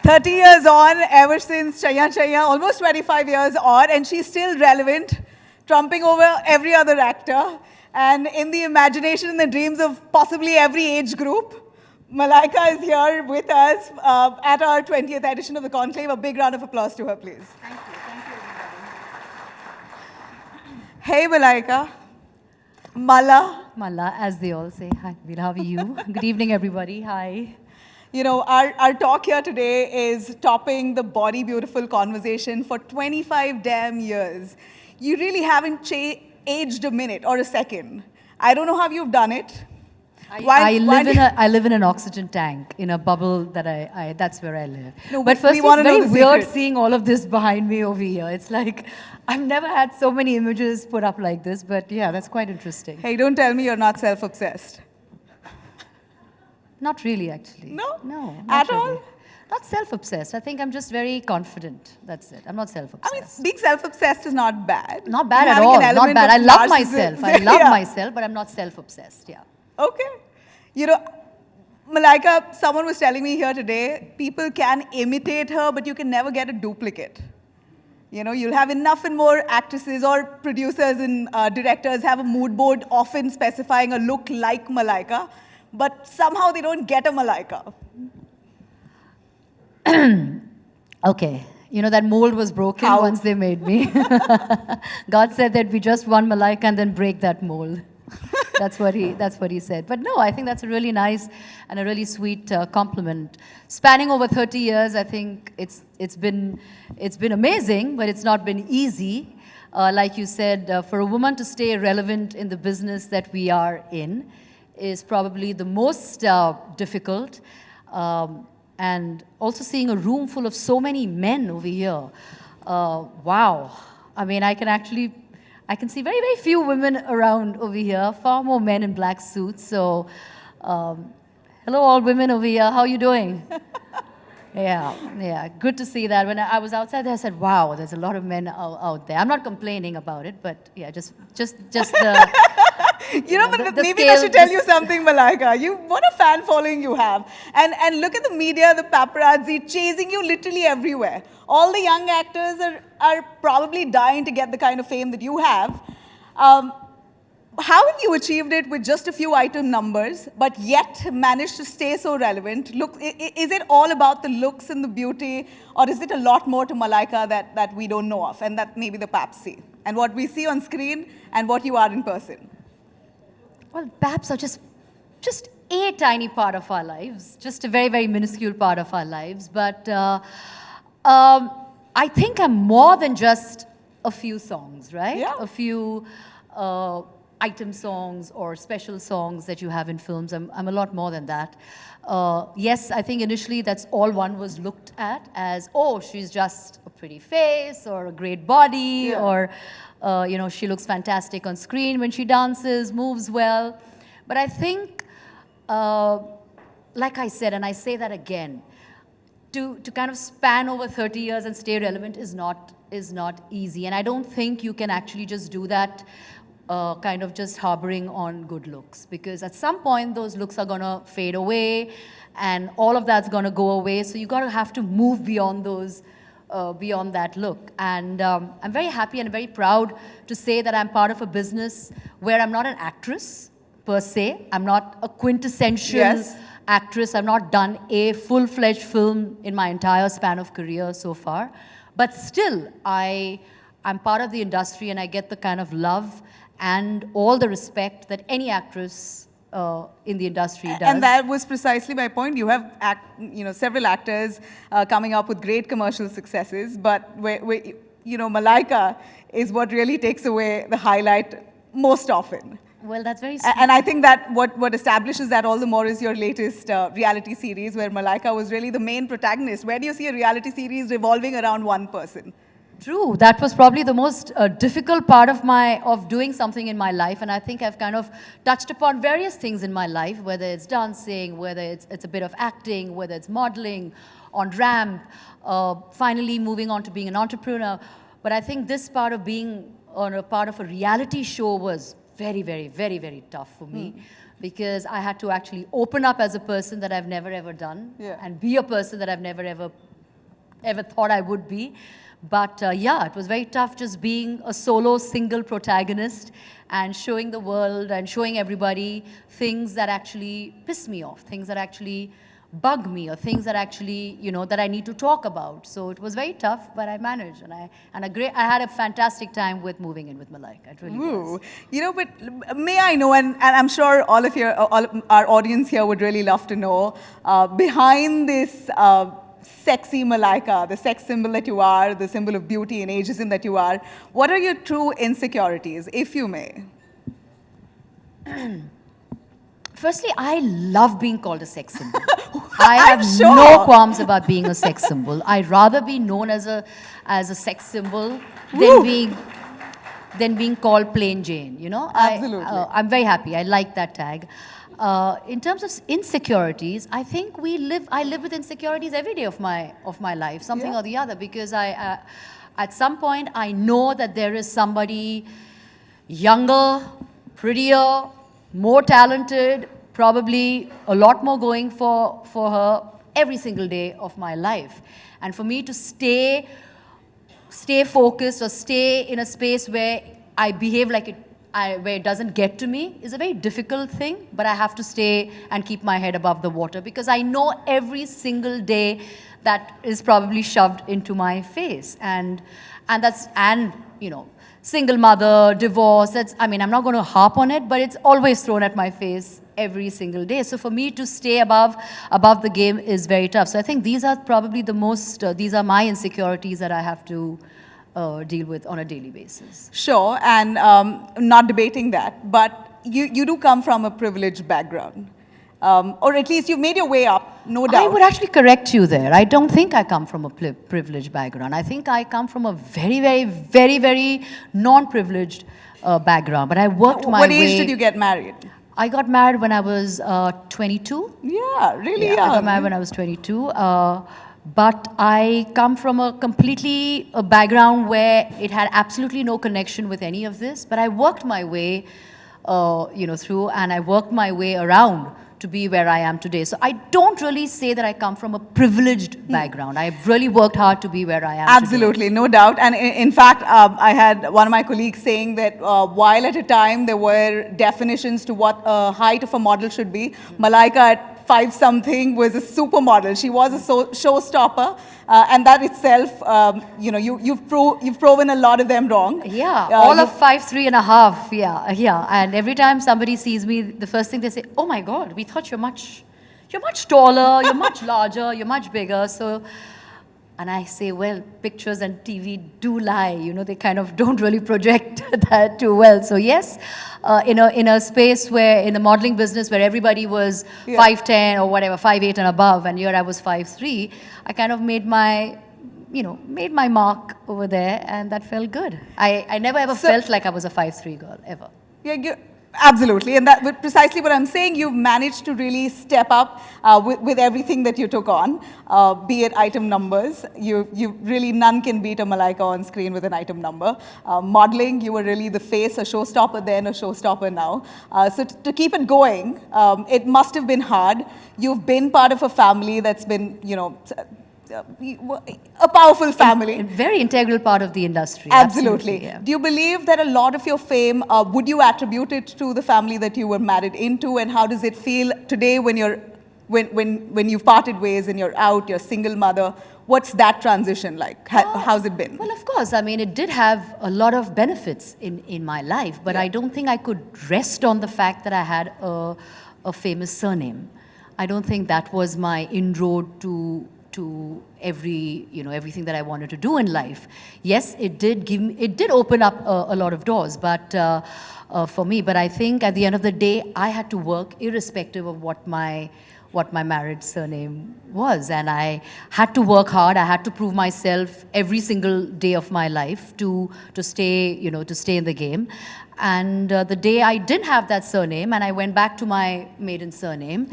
30 years on, ever since Chaya Chaya, almost 25 years on, and she's still relevant, trumping over every other actor, and in the imagination and the dreams of possibly every age group. Malaika is here with us at our 20th edition of the Conclave. A big round of applause to her, please. Thank you everybody. Hey, Malaika. Mala. Mala, as they all say. Hi, Veer, how are you? Good evening, everybody. Hi. You know, our talk here today is topping the Body Beautiful conversation for 25 damn years. You really haven't aged a minute or a second. I don't know how you've done it. I live in an oxygen tank, in a bubble that that's where I live. No, but first, it's very weird seeing all of this behind me over here. It's like, I've never had so many images put up like this, but yeah, that's quite interesting. Hey, don't tell me you're not self-obsessed. Not really, actually. No? No. At really. all? Not self-obsessed. I think I'm just very confident. That's it. I'm not self-obsessed. I mean, being self-obsessed is not bad. Not bad at all. Not bad. I love myself. I love myself, but I'm not self-obsessed. Yeah. Okay. You know, Malaika, someone was telling me here today, people can imitate her, but you can never get a duplicate. You know, you'll have enough and more actresses or producers and directors have a mood board often specifying a look like Malaika, but somehow they don't get a Malaika. Okay. You know, that mold was broken once they made me. God said there'd be just one Malaika and then break that mold. That's what he said. But no, I think that's a really nice and a really sweet compliment. Spanning over 30 years, I think it's been amazing, but it's not been easy. Like you said, for a woman to stay relevant in the business that we are in is probably the most difficult. And also seeing a room full of so many men over here. Wow. I mean, I can see very, very few women around over here, far more men in black suits. So, hello all women over here, how are you doing? Yeah, good to see that. When I was outside there, I said, wow, there's a lot of men out there. I'm not complaining about it, but yeah, just the... You know, but maybe I should tell you something, Malaika. What a fan following you have. And look at the media, the paparazzi chasing you literally everywhere. All the young actors are probably dying to get the kind of fame that you have. How have you achieved it with just a few item numbers, but yet managed to stay so relevant? Look, is it all about the looks and the beauty, or is it a lot more to Malaika that we don't know of, and that maybe the paps see? And what we see on screen and what you are in person? Well, paps are just a tiny part of our lives, just a very, very minuscule part of our lives. But I think I'm more than just a few songs, right? Yeah. A few item songs or special songs that you have in films. I'm a lot more than that. Yes, I think initially that's all one was looked at as, oh, she's just a pretty face or a great body, or you know, she looks fantastic on screen when she dances, moves well. But I think, like I said, and I say that again, to kind of span over 30 years and stay relevant is not easy. And I don't think you can actually just do that kind of just harboring on good looks, because at some point those looks are going to fade away and all of that's going to go away. So you got to have to move beyond those, beyond that look. And I'm very happy and very proud to say that I'm part of a business where I'm not an actress per se. I'm not a quintessential actress. I've not done a full-fledged film in my entire span of career so far. But still, I'm part of the industry and I get the kind of love and all the respect that any actress in the industry does. And that was precisely my point. You have several actors coming up with great commercial successes, but Malaika is what really takes away the highlight most often. Well, that's very sweet. And I think that what establishes that all the more is your latest reality series, where Malaika was really the main protagonist. Where do you see a reality series revolving around one person? True. That was probably the most difficult part of doing something in my life, and I think I've kind of touched upon various things in my life, whether it's dancing, whether it's a bit of acting, whether it's modeling, on ramp, finally moving on to being an entrepreneur. But I think this part of being on a part of a reality show was very, very, very, very tough for me. Because I had to actually open up as a person that I've never ever done, and be a person that I've never ever ever thought I would be. But yeah, it was very tough just being a solo, single protagonist and showing the world and showing everybody things that actually piss me off, things that actually bug me, or things that actually, that I need to talk about. So it was very tough, but I managed, and I had a fantastic time with moving in with Malaika. It really was. But may I know, and I'm sure all of our audience here would really love to know, behind this sexy Malaika, the sex symbol that you are, the symbol of beauty and ageism that you are, what are your true insecurities, if you may? Firstly, I love being called a sex symbol. I have no qualms about being a sex symbol. I'd rather be known as a sex symbol than being called plain Jane. Absolutely. I'm very happy. I like that tag. In terms of insecurities, I think I live with insecurities every day of my life, something or the other, because at some point I know that there is somebody younger, prettier, more talented, probably a lot more going for her every single day of my life. And for me to stay focused or stay in a space where I behave like where it doesn't get to me is a very difficult thing, but I have to stay and keep my head above the water, because I know every single day that is probably shoved into my face. And single mother, divorce, I'm not going to harp on it, but it's always thrown at my face every single day. So for me to stay above the game is very tough. So I think these are probably these are my insecurities that I have to deal with on a daily basis. Sure, and not debating that, but you do come from a privileged background. Or at least you've made your way up, no doubt. I would actually correct you there. I don't think I come from a privileged background. I think I come from a very, very, very, very non-privileged background. But I worked my way... What age did you get married? I got married when I was 22. Yeah, really young. I got married when I was 22. But I come from a background where it had absolutely no connection with any of this. But I worked my way, through, and I worked my way around to be where I am today. So I don't really say that I come from a privileged background. I've really worked hard to be where I am Absolutely, today. No doubt. And in fact, I had one of my colleagues saying that while at a time there were definitions to what a height of a model should be, Malaika at 5-something was a supermodel. She was a showstopper, and that itself, you've proven a lot of them wrong. Yeah, all of 5'3" and a half. Yeah. And every time somebody sees me, the first thing they say, "Oh my God, we thought you're much taller, you're much larger, you're much bigger." So. And I say, well, pictures and TV do lie. They kind of don't really project that too well. So yes, in a space where, in the modeling business where everybody was 5'10" or whatever, 5'8" and above, and here I was 5'3", I kind of made my mark over there, and that felt good. I never ever felt like I was a 5'3" girl, ever. Yeah, absolutely, and that's precisely what I'm saying. You've managed to really step up with everything that you took on, be it item numbers. You really, none can beat a Malaika on screen with an item number. Modeling, you were really the face, a showstopper then, a showstopper now. So to keep it going, it must have been hard. You've been part of a family that's been, a powerful family. A very integral part of the industry. Absolutely. Yeah. Do you believe that a lot of your fame, would you attribute it to the family that you were married into, and how does it feel today when you've parted ways and you're out, you're a single mother? What's that transition like? How's it been? Well, of course. It did have a lot of benefits in my life, but I don't think I could rest on the fact that I had a famous surname. I don't think that was my inroad to everything that I wanted to do in life. Yes, it did open up a lot of doors, but for me. But I think at the end of the day, I had to work irrespective of what my marriage surname was, and I had to work hard. I had to prove myself every single day of my life to stay in the game. And the day I didn't have that surname and I went back to my maiden surname,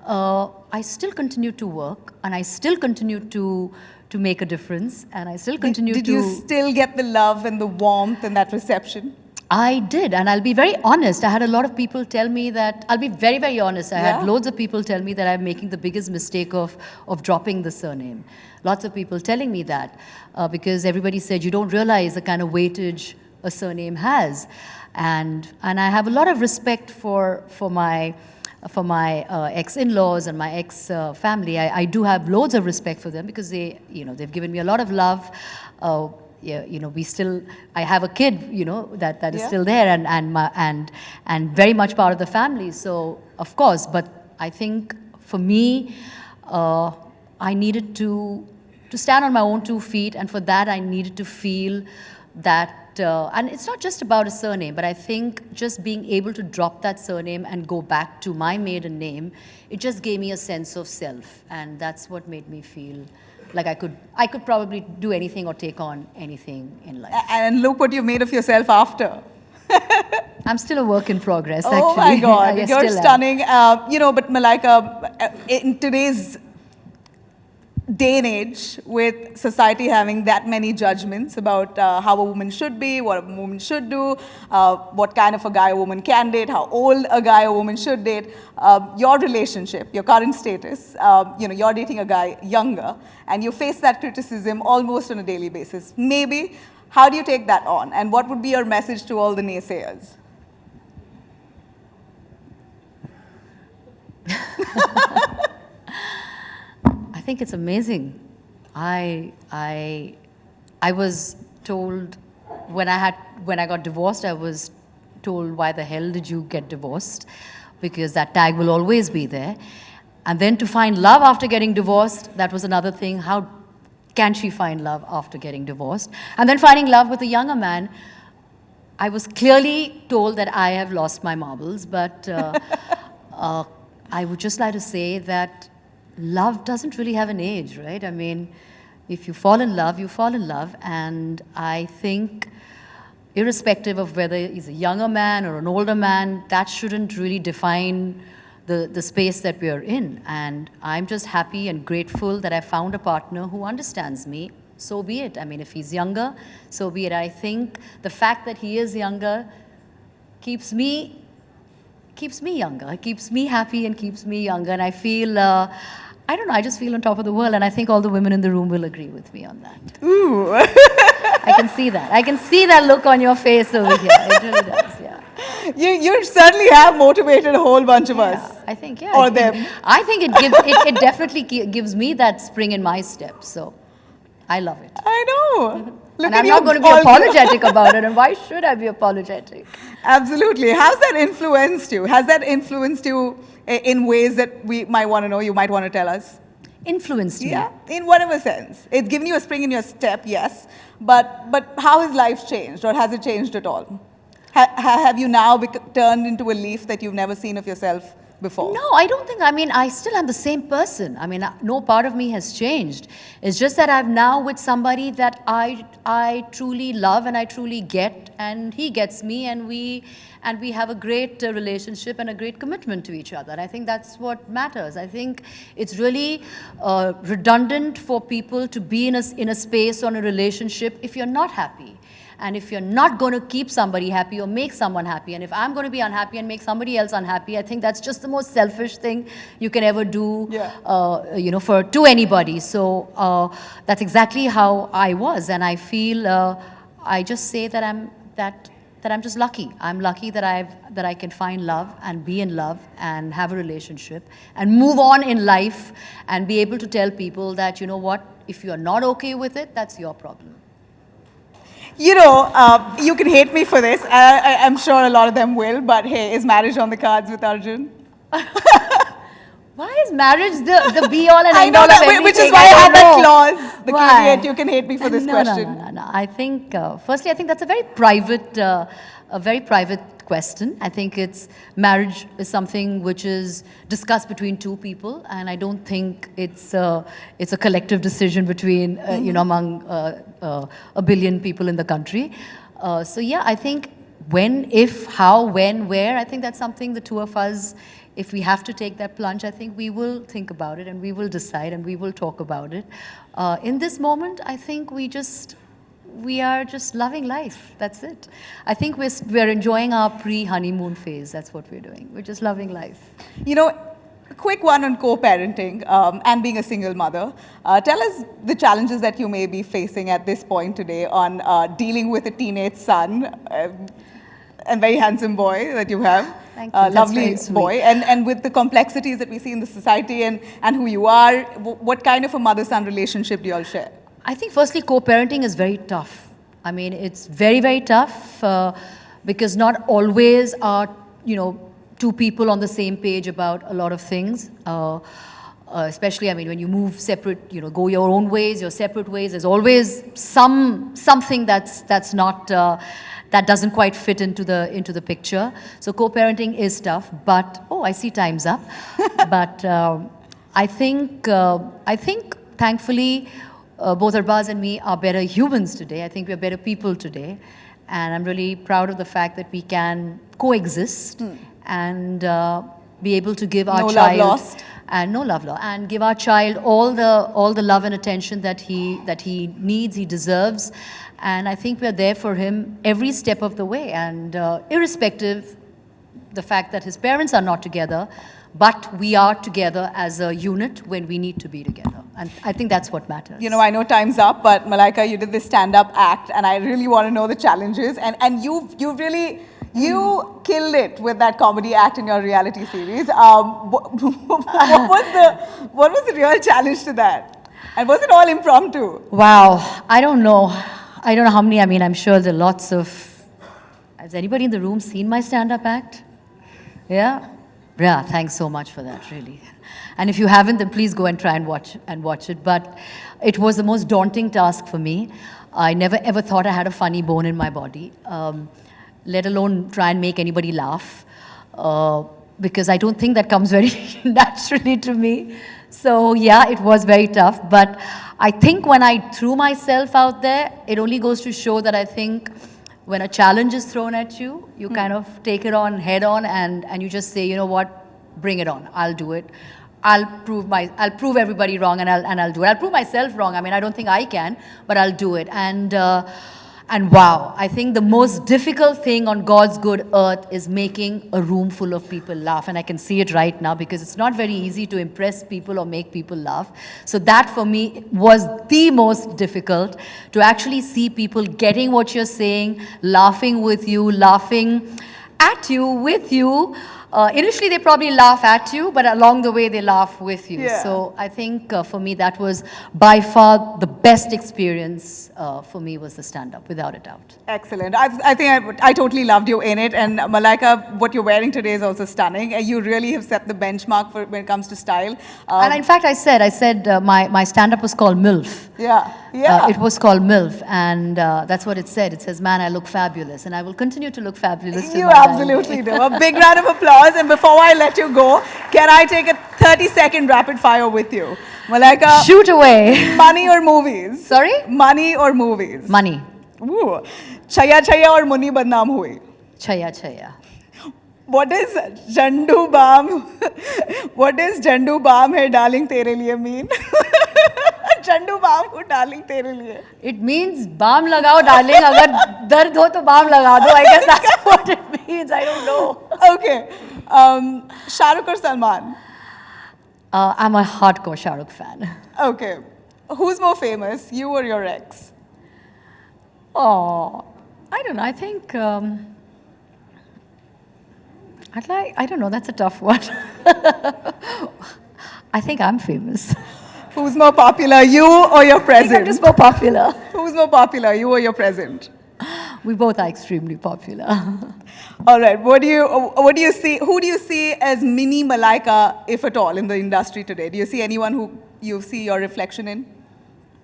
I still continued to work, and I still continued to make a difference, and I still continued to... Did you still get the love and the warmth and that reception? I did, and I'll be very honest. I had a lot of people tell me that, I'll be very, very honest. I had loads of people tell me that I'm making the biggest mistake of dropping the surname. Lots of people telling me that because everybody said, you don't realize the kind of weightage a surname has. And I have a lot of respect for my ex-in-laws and my ex-family. I do have loads of respect for them because they've given me a lot of love. I have a kid, that is still there and very much part of the family. So of course, but I think for me, I needed to stand on my own 2 feet, and for that I needed to feel that. And it's not just about a surname, but I think just being able to drop that surname and go back to my maiden name, it just gave me a sense of self, and that's what made me feel like I could probably do anything or take on anything in life. And look what you made of yourself after. I'm still a work in progress, actually. Oh my God, Yes, you're stunning. But Malaika, in today's day and age, with society having that many judgments about how a woman should be, what a woman should do, what kind of a guy a woman can date, how old a guy a woman should date, your relationship, your current status, you're dating a guy younger, and you face that criticism almost on a daily basis. Maybe, how do you take that on? And what would be your message to all the naysayers? I think it's amazing. I was told when I got divorced, I was told, why the hell did you get divorced? Because that tag will always be there. And then to find love after getting divorced, that was another thing. How can she find love after getting divorced? And then finding love with a younger man, I was clearly told that I have lost my marbles, but I would just like to say that love doesn't really have an age, right? I mean, if you fall in love, you fall in love. And I think irrespective of whether he's a younger man or an older man, that shouldn't really define the space that we're in. And I'm just happy and grateful that I found a partner who understands me. So be it. I mean, if he's younger, so be it. I think the fact that he is younger keeps me younger. It keeps me happy and keeps me younger. And I feel, I don't know, I just feel on top of the world. And I think all the women in the room will agree with me on that. Ooh. I can see that. I can see that look on your face over here. It really does, yeah. You certainly have motivated a whole bunch of us. I think, yeah. Or them. I think it definitely gives me that spring in my step. So I love it. I know. Look and I'm not going to be apologetic about it. And why should I be apologetic? Absolutely. How's that influenced you? Has that influenced you in ways that we might want to know, you might want to tell us? Influenced me? Yeah, in whatever sense. It's given you a spring in your step, yes. But how has life changed, or has it changed at all? Have you now turned into a leaf that you've never seen of yourself before? No, I don't think. I mean, I still am the same person. I mean, no part of me has changed. It's just that I'm now with somebody that I truly love and I truly get, and he gets me, and we have a great relationship and a great commitment to each other. And I think that's what matters. I think it's really redundant for people to be in a space or in a relationship if you're not happy. And if you're not going to keep somebody happy or make someone happy, and if I'm going to be unhappy and make somebody else unhappy, I think that's just the most selfish thing you can ever do, to anybody. So that's exactly how I was, and I feel I just say that I'm just lucky. I'm lucky that I can find love and be in love and have a relationship and move on in life and be able to tell people that, you know what, if you're not okay with it, that's your problem. You know, you can hate me for this. I'm sure a lot of them will, but hey, is marriage on the cards with Arjun? Why is marriage the be-all and end-all of everything? Which is why I had that clause, the caveat, you can hate me for this question. No. I think, firstly, I think that's a very private question. I think marriage is something which is discussed between two people, and I don't think it's a collective decision between, among a billion people in the country. So yeah, I think when, if, how, when, where, I think that's something the two of us, if we have to take that plunge, I think we will think about it and we will decide and we will talk about it. In this moment, I think we just we are just loving life. That's it. I think we're enjoying our pre-honeymoon phase. That's what we're doing. We're just loving life. You know, a quick one on co-parenting and being a single mother. Tell us the challenges that you may be facing at this point today on dealing with a teenage son, a very handsome boy that you have. Thank you. Lovely boy. And with the complexities that we see in the society and who you are, what kind of a mother-son relationship do you all share? I think firstly, co-parenting is very tough. I mean, it's very, very tough because not always are, two people on the same page about a lot of things. Especially, I mean, when you move separate, go your own ways, your separate ways, there's always something that's not, that doesn't quite fit into the picture. So co-parenting is tough, but, I see time's up. But I think thankfully, both Arbaz and me are better humans today. I think we're better people today. And I'm really proud of the fact that we can coexist and be able to give our child... No love lost. And no love lost. And give our child all the love and attention that he needs, he deserves. And I think we're there for him every step of the way. And irrespective the fact that his parents are not together, but we are together as a unit when we need to be together. And I think that's what matters. I know time's up, but Malaika, you did this stand-up act, and I really want to know the challenges. And you really, you killed it with that comedy act in your reality series. What was the real challenge to that? And was it all impromptu? Wow, I don't know how many, I mean, I'm sure there are lots of... Has anybody in the room seen my stand-up act? Yeah? Yeah, thanks so much for that, really. And if you haven't, then please go and try and watch it. But it was the most daunting task for me. I never ever thought I had a funny bone in my body, let alone try and make anybody laugh, because I don't think that comes very naturally to me. So yeah, it was very tough. But I think when I threw myself out there, it only goes to show that I think when a challenge is thrown at you, you kind of take it on head on and you just say, you know what, bring it on. I'll do it. I'll prove everybody wrong and I'll do it. I'll prove myself wrong. I mean, I don't think I can, but I'll do it. And wow, I think the most difficult thing on God's good earth is making a room full of people laugh. And I can see it right now because it's not very easy to impress people or make people laugh. So that for me was the most difficult, to actually see people getting what you're saying, laughing with you, laughing at you, with you. Initially, they probably laugh at you, but along the way, they laugh with you. Yeah. So I think for me, that was by far the best experience for me was the stand-up, without a doubt. Excellent. I think I totally loved you in it. And Malaika, what you're wearing today is also stunning. You really have set the benchmark for when it comes to style. And in fact, I said my stand-up was called MILF. Yeah. Yeah. It was called MILF, and that's what it said. It says, man, I look fabulous, and I will continue to look fabulous. You absolutely do. A big round of applause. And before I let you go, can I take a 30-second rapid fire with you? Malaika. Shoot away. Money or movies? Sorry? Money or movies? Money. Ooh. Chaya Chaya or Muni Badnaam Hui? Chaya Chaya. What is Jandu Baam? What does Jandu Baam hai darling tere liye mean? Jandu Baam ho darling tere liye. It means balm lagao darling. Agar dard ho to balm laga do. I guess that's what it means. I don't know. Okay. Shah Rukh or Salman? I'm a hardcore Shah Rukh fan. Okay. Who's more famous, you or your ex? Oh, I don't know. I think I don't know. That's a tough one. I think I'm famous. Who's more popular, you or your present? I think I'm just more popular. Who's more popular, you or your present? We both are extremely popular. All right. What do you see? Who do you see as mini Malaika, if at all, in the industry today? Do you see anyone who you see your reflection in?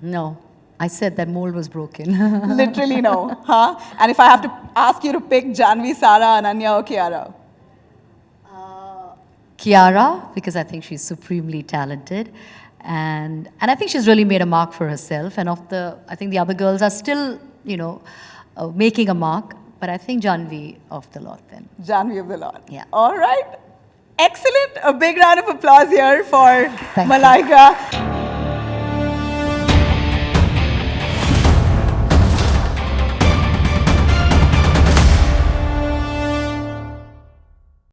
No. I said that mold was broken. Literally no. Huh? And if I have to ask you to pick Janvi, Sara, Ananya or Kiara? Kiara, because I think she's supremely talented. And I think she's really made a mark for herself. And I think the other girls are still, making a mark. But I think Janvi of the lot then. Janvi of the lot. Yeah. All right. Excellent. A big round of applause here for Thank Malaika. You.